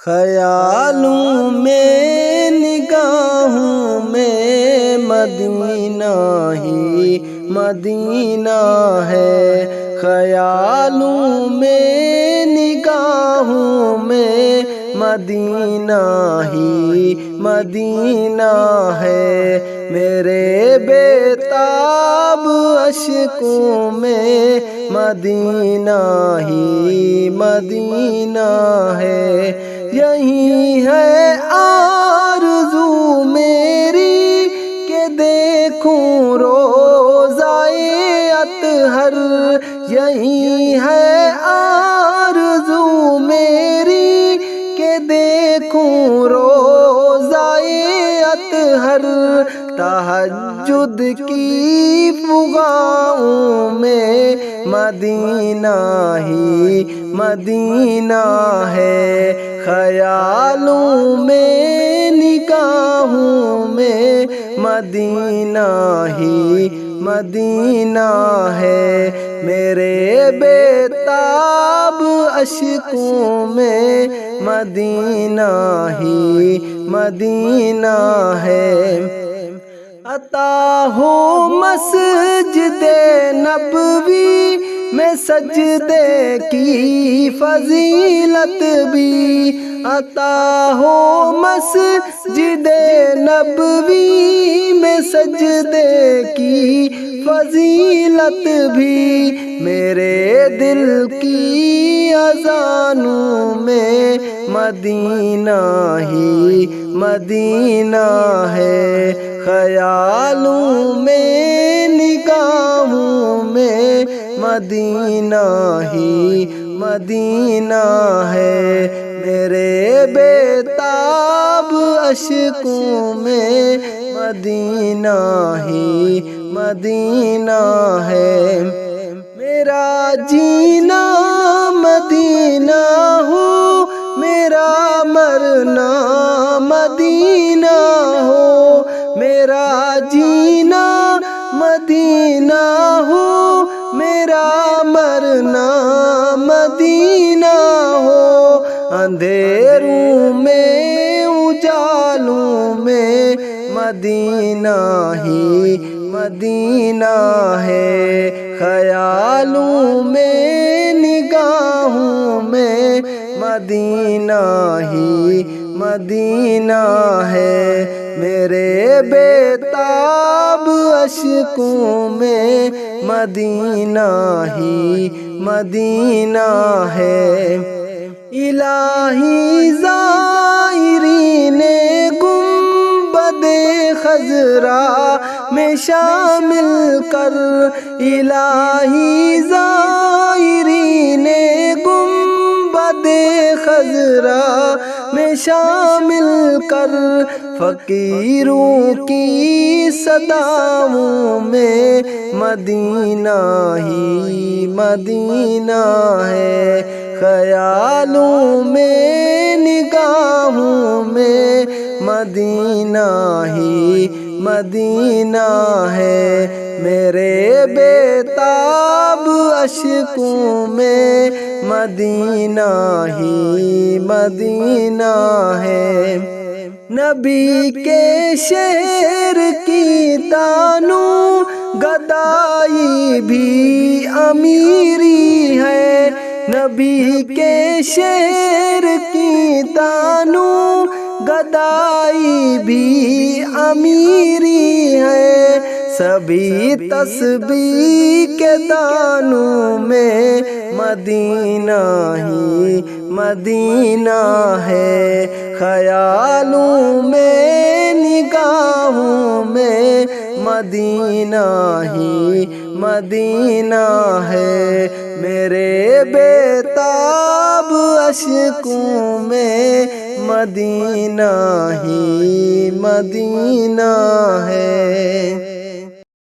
خیالوں میں نگاہوں میں مدینہ ہی مدینہ ہے، خیالوں میں نگاہوں میں مدینہ ہی مدینہ ہے، میرے بےتاب اشکوں میں مدینہ ہی مدینہ ہے، یہی ہے آرزو میری کہ دیکھوں روضائے اطہر، یہی ہے آرزو میری کہ دیکھوں روضائے اطہر، تہجد کی فغاؤں میں مدینہ ہی مدینہ ہے، خیالوں میں نگاہوں میں مدینہ ہی مدینہ ہے، میرے بےتاب اشکوں میں مدینہ ہی مدینہ ہے، عطا ہو مسجد نبوی میں سجدے کی فضیلت بھی، عطا ہو مسجد نبوی میں سجدے کی فضیلت بھی، میرے دل کی اذانوں میں مدینہ ہی مدینہ ہے، خیالوں میں نگاہوں میں مدینہ ہی مدینہ ہے، میرے بےتاب اشکوں میں مدینہ ہی مدینہ ہے، میرا جینا مدینہ ہو، میرا مرنا مدینہ ہو، میرا جینا مدینہ ہو، میرا مرنا مدینہ ہو، اندھیروں میں اجالوں میں مدینہ ہی مدینہ ہے، خیالوں میں نگاہوں میں مدینہ ہی مدینہ ہے، میرے بےتاب اشکوں میں مدینہ ہی مدینہ ہے، الہی زائرین گنبد خضرا میں شامل کر، الہی زائرین گنبد خضرا میں شامل کر، فقیروں کی صداؤں میں مدینہ ہی مدینہ ہے، خیالوں میں نگاہوں میں مدینہ ہی مدینہ ہے، میرے بےتاب اشکوں میں مدینہ ہی مدینہ ہے، نبی کے شہر کی تانوں گدائی بھی امیری ہے، نبی کے شہر کی تانوں گدائی بھی امیری ہے، سبھی تسبیح کے دانوں میں مدینہ ہی مدینہ ہے، خیالوں میں نگاہوں میں مدینہ ہی مدینہ ہے، میرے بےتاب اشکوں میں مدینہ ہی مدینہ ہے۔